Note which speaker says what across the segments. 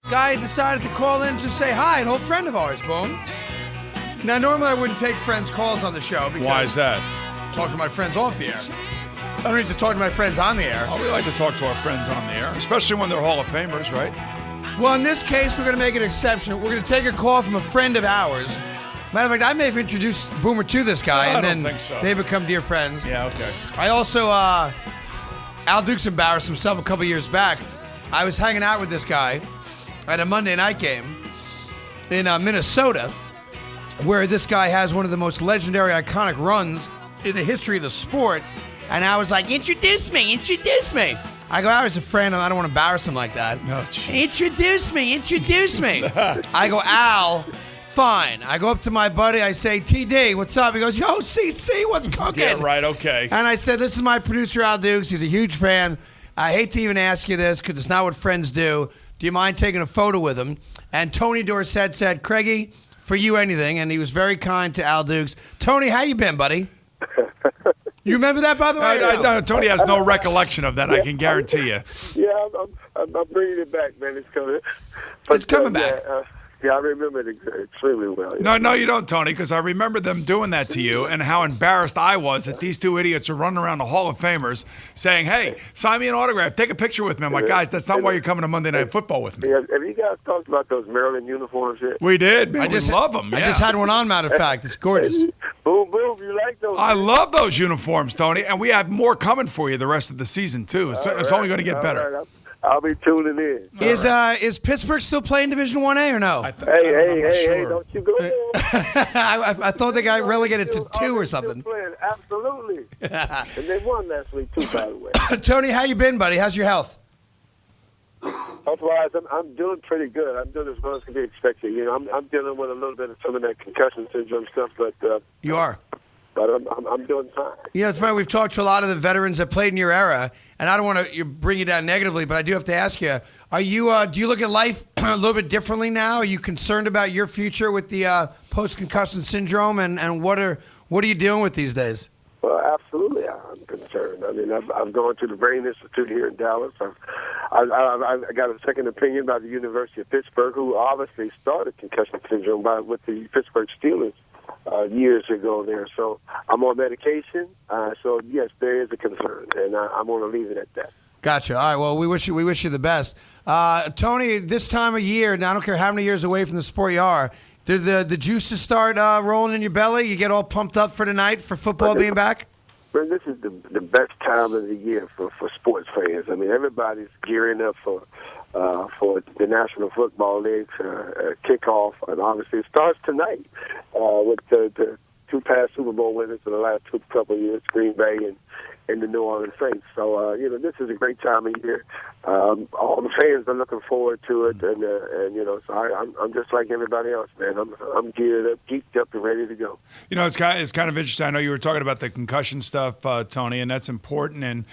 Speaker 1: Guy decided to call in and just say hi, an old friend of ours, boom. Now, normally I wouldn't take friends' calls on the show because
Speaker 2: why is that?
Speaker 1: Talk to my friends off the air. I don't need to talk to my friends on the air.
Speaker 2: Oh, we like to talk to our friends on the air, especially when they're Hall of Famers, right?
Speaker 1: Well, in this case, we're going to make an exception. We're going to take a call from a friend of ours. Matter of fact, I may have introduced Boomer to this guy, and then
Speaker 2: think so.
Speaker 1: they become dear friends.
Speaker 2: Yeah, okay.
Speaker 1: I also, Al Dukes embarrassed himself a couple years back. I was hanging out with this guy at a Monday night game in Minnesota, where this guy has one of the most legendary, iconic runs in the history of the sport. And I was like, introduce me. I go out as a friend, and I don't want to embarrass him like that.
Speaker 2: No, geez.
Speaker 1: Introduce me. I go, Al, fine. I go up to my buddy. I say, TD, what's up? He goes, yo, CC, what's cooking?
Speaker 2: Yeah, right, okay.
Speaker 1: And I said, this is my producer, Al Dukes. He's a huge fan. I hate to even ask you this because it's not what friends do. Do you mind taking a photo with him? And Tony Dorsett said, Craigie, for you anything. And he was very kind to Al Dukes. Tony, how you been, buddy? You remember that, by the way?
Speaker 2: No, Tony has no recollection of that, I can guarantee you.
Speaker 3: Yeah, I'm bringing it back, man. It's coming.
Speaker 1: It's coming back.
Speaker 3: Yeah, I remember it extremely well.
Speaker 2: Yeah. No, you don't, Tony, because I remember them doing that to you and how embarrassed I was that these two idiots are running around the Hall of Famers saying, hey, sign me an autograph, take a picture with me. I'm like, guys, that's not why you're coming to Monday Night Football with me.
Speaker 3: Yeah, have you guys talked about those Maryland uniforms yet?
Speaker 2: We did, man. We love them.
Speaker 1: I just had one on, matter of fact. It's gorgeous.
Speaker 3: Boom, you like those?
Speaker 2: I love those uniforms, Tony, and we have more coming for you the rest of the season, too. It's only going to get better.
Speaker 3: Right. I'll be tuning in.
Speaker 1: Is Pittsburgh still playing Division 1A or no?
Speaker 3: Hey, don't you go there.
Speaker 1: I thought they got relegated to 2 or something.
Speaker 3: Absolutely. And they won last week, too, by the way.
Speaker 1: Tony, how you been, buddy? How's your health?
Speaker 3: Health-wise, I'm doing pretty good. I'm doing as well as can be expected. You know, I'm dealing with a little bit of some of that concussion syndrome stuff, but
Speaker 1: you are.
Speaker 3: But I'm doing fine.
Speaker 1: Yeah, it's funny. We've talked to a lot of the veterans that played in your era, and I don't want to bring you down negatively, but I do have to ask you: Are you? Do you look at life a little bit differently now? Are you concerned about your future with the post-concussion syndrome, and what are you dealing with these days?
Speaker 3: Well, absolutely, I'm concerned. I mean, I've gone to the Brain Institute here in Dallas. I got a second opinion by the University of Pittsburgh, who obviously started concussion syndrome with the Pittsburgh Steelers years ago there. So I'm on medication. So, yes, there is a concern, and I'm going to leave it at that.
Speaker 1: Gotcha. All right, well, we wish you the best. Tony, this time of year, and I don't care how many years away from the sport you are, did the juices start rolling in your belly? You get all pumped up for tonight for football being back?
Speaker 3: Well, this is the best time of the year for sports fans. I mean, everybody's gearing up for the National Football League's kickoff, and obviously it starts tonight with the two past Super Bowl winners in the last couple of years, Green Bay and the New Orleans Saints. So, this is a great time of year. All the fans are looking forward to it, and so I'm just like everybody else, man. I'm geared up, geeked up, and ready to go.
Speaker 2: You know, it's kind of interesting. I know you were talking about the concussion stuff, Tony, and that's important. And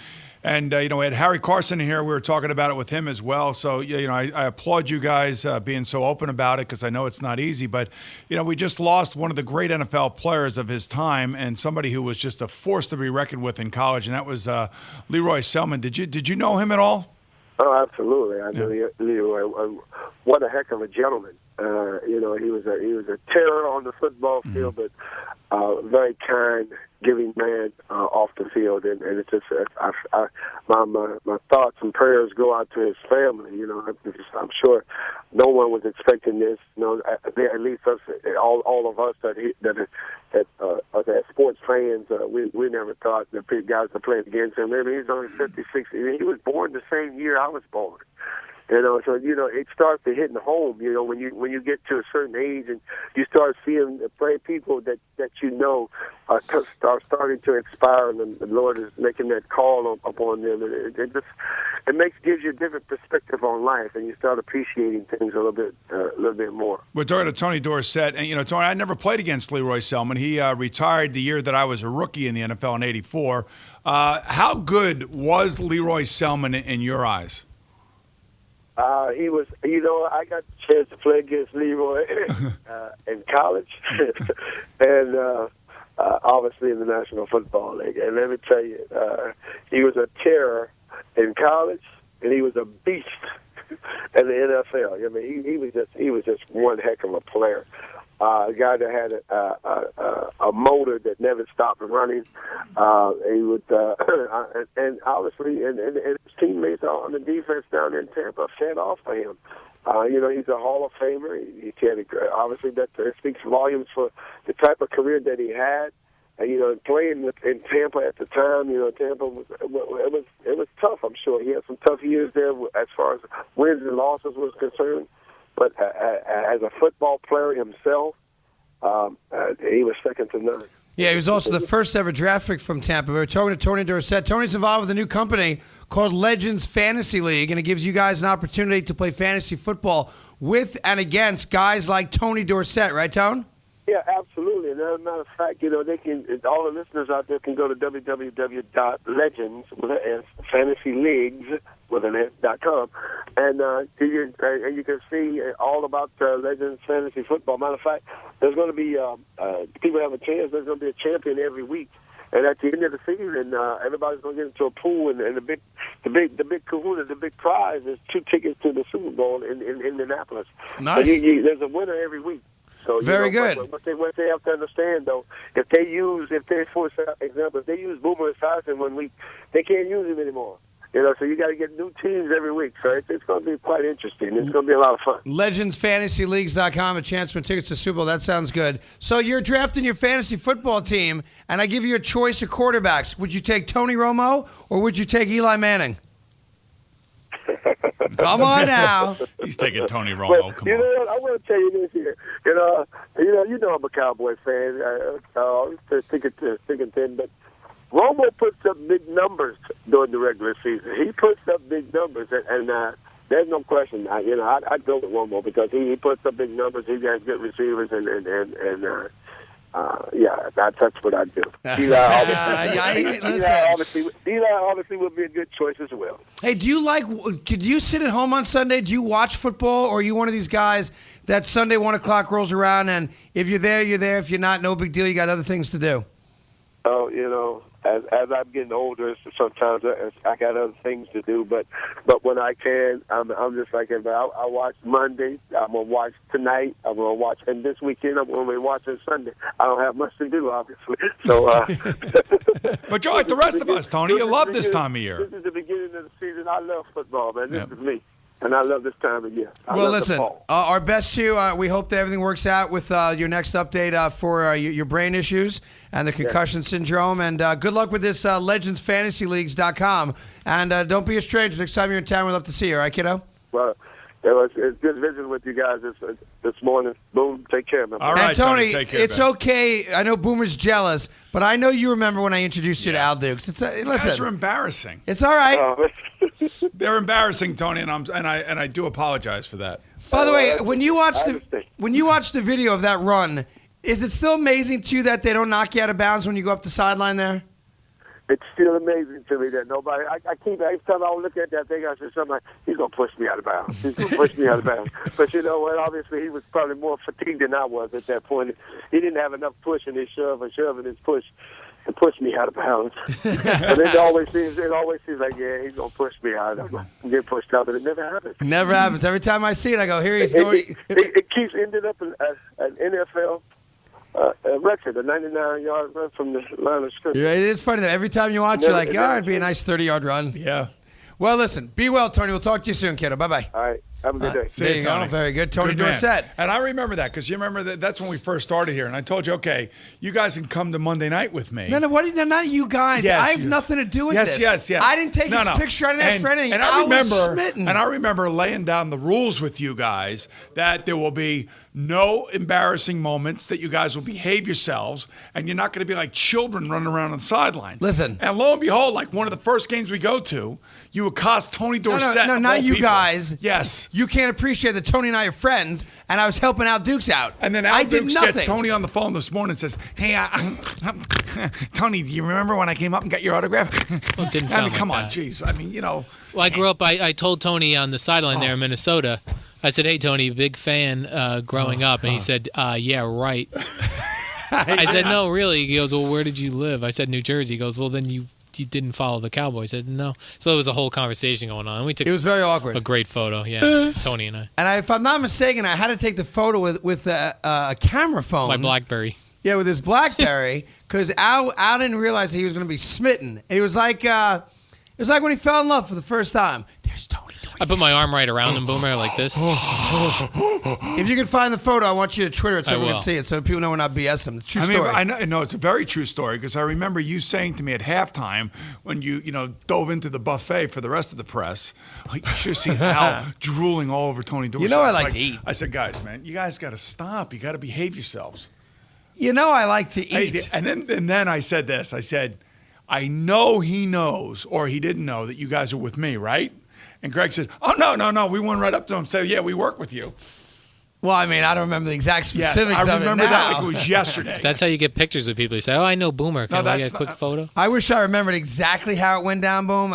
Speaker 2: we had Harry Carson in here. We were talking about it with him as well. So, I applaud you guys being so open about it because I know it's not easy. But, we just lost one of the great NFL players of his time and somebody who was just a force to be reckoned with in college, and that was Leroy Selmon. Did you know him at all?
Speaker 3: Oh, absolutely. I knew Leroy. What a heck of a gentleman. He was a terror on the football field, but very kind, giving man off the field, and it's just my thoughts and prayers go out to his family. I'm sure no one was expecting this. At least us, all of us that sports fans, we never thought that guys are playing against him. Maybe he's only 56. He was born the same year I was born. So it starts to hit home. When you get to a certain age and you start seeing play people that are starting to expire, and the Lord is making that call upon them. Gives you a different perspective on life, and you start appreciating things a little bit more.
Speaker 2: We're talking to Tony Dorsett, and Tony, I never played against Leroy Selmon. He retired the year that I was a rookie in the NFL in '84. How good was Leroy Selmon in your eyes?
Speaker 3: He was, I got the chance to play against Leroy in college and obviously in the National Football League. And let me tell you, he was a terror in college, and he was a beast in the NFL. I mean, he was just one heck of a player. A guy that had a motor that never stopped running. He would, and obviously, and his teammates on the defense down in Tampa fed off of him. He's a Hall of Famer. He had obviously that speaks volumes for the type of career that he had. And, playing in Tampa at the time, Tampa it was tough. I'm sure he had some tough years there as far as wins and losses was concerned. But as a football player himself, he was second to none.
Speaker 1: Yeah, he was also the first ever draft pick from Tampa. We were talking to Tony Dorsett. Tony's involved with a new company called Legends Fantasy League, and it gives you guys an opportunity to play fantasy football with and against guys like Tony Dorsett, right, Tone?
Speaker 3: Yeah, absolutely. And as a matter of fact, they can. All the listeners out there can go to www.legendsfantasyleagues.com, and you can see all about Legends Fantasy Football. Matter of fact, there's going to be people have a chance. There's going to be a champion every week. And at the end of the season, everybody's going to get into a pool, and the big kahuna, the big prize is 2 tickets to the Super Bowl in Indianapolis.
Speaker 1: Nice.
Speaker 3: There's a winner every week. So,
Speaker 1: very good.
Speaker 3: What they have to understand, though, if they use Boomer Esiason 1 week, they can't use him anymore. So you got to get new teams every week. So it's going to be quite interesting. It's going to be a lot of fun.
Speaker 1: LegendsFantasyLeagues.com, a chance to win tickets to Super Bowl. That sounds good. So you're drafting your fantasy football team, and I give you a choice of quarterbacks. Would you take Tony Romo or would you take Eli Manning? Come on now.
Speaker 2: He's taking Tony Romo. Come on.
Speaker 3: What? I want to tell you this here. I'm a Cowboy fan. Thinking thin, but Romo puts up big numbers during the regular season. He puts up big numbers, and there's no question. I'd go with Romo because he puts up big numbers. He got good receivers, and that's what I'd do. Eli obviously would be a good choice as well.
Speaker 1: Hey, could you sit at home on Sunday? Do you watch football, or are you one of these guys that Sunday 1 o'clock rolls around, and if you're there, you're there. If you're not, no big deal. You got other things to do.
Speaker 3: Oh, as I'm getting older, sometimes I got other things to do. But when I can, I'm just like, I watch Monday. I'm gonna watch tonight. I'm gonna watch, and this weekend I'm gonna be watching Sunday. I don't have much to do, obviously. So,
Speaker 2: but you're like the rest of us, Tony. You love this time of year.
Speaker 3: This is the beginning of the season. I love football, man. This is me. And I love this time of year.
Speaker 1: Well, listen, our best to you. We hope that everything works out with your next update for your brain issues and the concussion syndrome. And good luck with this LegendsFantasyLeagues.com. And don't be a stranger. Next time you're in town, we'd love to see you. All right, kiddo?
Speaker 3: Well, it's good visiting with you guys this morning. Boom, take care, man.
Speaker 2: All right,
Speaker 1: and Tony,
Speaker 2: take care,
Speaker 1: it's
Speaker 2: man.
Speaker 1: Okay. I know Boomer's jealous, but I know you remember when I introduced you to Al Dukes.
Speaker 2: You guys are embarrassing.
Speaker 1: It's all right.
Speaker 2: They're embarrassing, Tony, and I do apologize for that.
Speaker 1: By the way, when you watch the video of that run, is it still amazing to you that they don't knock you out of bounds when you go up the sideline there?
Speaker 3: It's still amazing to me that nobody. Every time I look at that thing, I say something like, he's gonna push me out of bounds. He's gonna push me out of bounds. But you know what? Obviously, he was probably more fatigued than I was at that point. He didn't have enough push in his shove and his push to push me out of bounds. And it always seems like, yeah, he's gonna push me out. I'm gonna get pushed out, but it never happens.
Speaker 1: Never happens. Every time I see it, I go, here he's going.
Speaker 3: It keeps ending up an NFL record, a 99-yard run from the line of scrimmage.
Speaker 1: Yeah, it is funny that every time you watch, you're like, it'd be a nice 30-yard run.
Speaker 2: Yeah.
Speaker 1: Well, listen, be well, Tony. We'll talk to you soon, kiddo. Bye-bye.
Speaker 3: All right. Have a good day.
Speaker 1: There you go. Very good. Tony Dorsett.
Speaker 2: And I remember that because you remember that's when we first started here. And I told you, okay, you guys can come to Monday night with me.
Speaker 1: No, not you guys.
Speaker 2: Yes,
Speaker 1: I have nothing to do with this.
Speaker 2: Yes.
Speaker 1: I didn't take his picture. I didn't ask for anything.
Speaker 2: And I remember laying down the rules with you guys that there will be no embarrassing moments, that you guys will behave yourselves, and you're not going to be like children running around on the sideline.
Speaker 1: Listen.
Speaker 2: And lo and behold, like one of the first games we go to, you accost Tony Dorsett.
Speaker 1: No, not you guys.
Speaker 2: Yes.
Speaker 1: You can't appreciate that Tony and I are friends, and I was helping Al Dukes out.
Speaker 2: And then Al Dukes gets Tony on the phone this morning and says, hey, Tony, do you remember when I came up and got your autograph?
Speaker 4: Well, it didn't sound
Speaker 2: come
Speaker 4: like
Speaker 2: on,
Speaker 4: that.
Speaker 2: geez. I mean,
Speaker 4: Well, I grew up, I told Tony on the sideline there in Minnesota, I said, hey, Tony, big fan growing up. And he said, yeah, right. I said, no, really? He goes, well, where did you live? I said, New Jersey. He goes, well, then you didn't follow the Cowboys. I said, no. So there was a whole conversation going on. We took
Speaker 1: It was very awkward.
Speaker 4: a great photo, yeah, Tony and I.
Speaker 1: And if I'm not mistaken, I had to take the photo with a camera phone.
Speaker 4: My BlackBerry.
Speaker 1: Yeah, with his BlackBerry, because Al didn't realize that he was going to be smitten. It was like when he fell in love for the first time. There's Tony Dorsett.
Speaker 4: I put my arm right around him, Boomer, like this.
Speaker 1: If you can find the photo, I want you to Twitter it so
Speaker 4: I
Speaker 1: everyone
Speaker 4: will.
Speaker 1: can see it, so people know we're not BSing. True story.
Speaker 2: I know it's a very true story because I remember you saying to me at halftime when you dove into the buffet for the rest of the press, like, you should have seen Al drooling all over Tony Dorsett.
Speaker 1: You know I like to eat.
Speaker 2: I said, guys, man, you guys got to stop. You got to behave yourselves.
Speaker 1: You know I like to eat.
Speaker 2: And then I said this. I said, I know he knows or he didn't know that you guys are with me, right? And Greg said, oh, no. We went right up to him and said, yeah, we work with you.
Speaker 1: Well, I mean, I don't remember the exact
Speaker 2: Yes,
Speaker 1: specifics of it
Speaker 2: I remember
Speaker 1: now.
Speaker 2: that like it was yesterday.
Speaker 4: That's how you get pictures with people. You say, oh, I know Boomer. Can I get a quick photo?
Speaker 1: I wish I remembered exactly how it went down, Boom.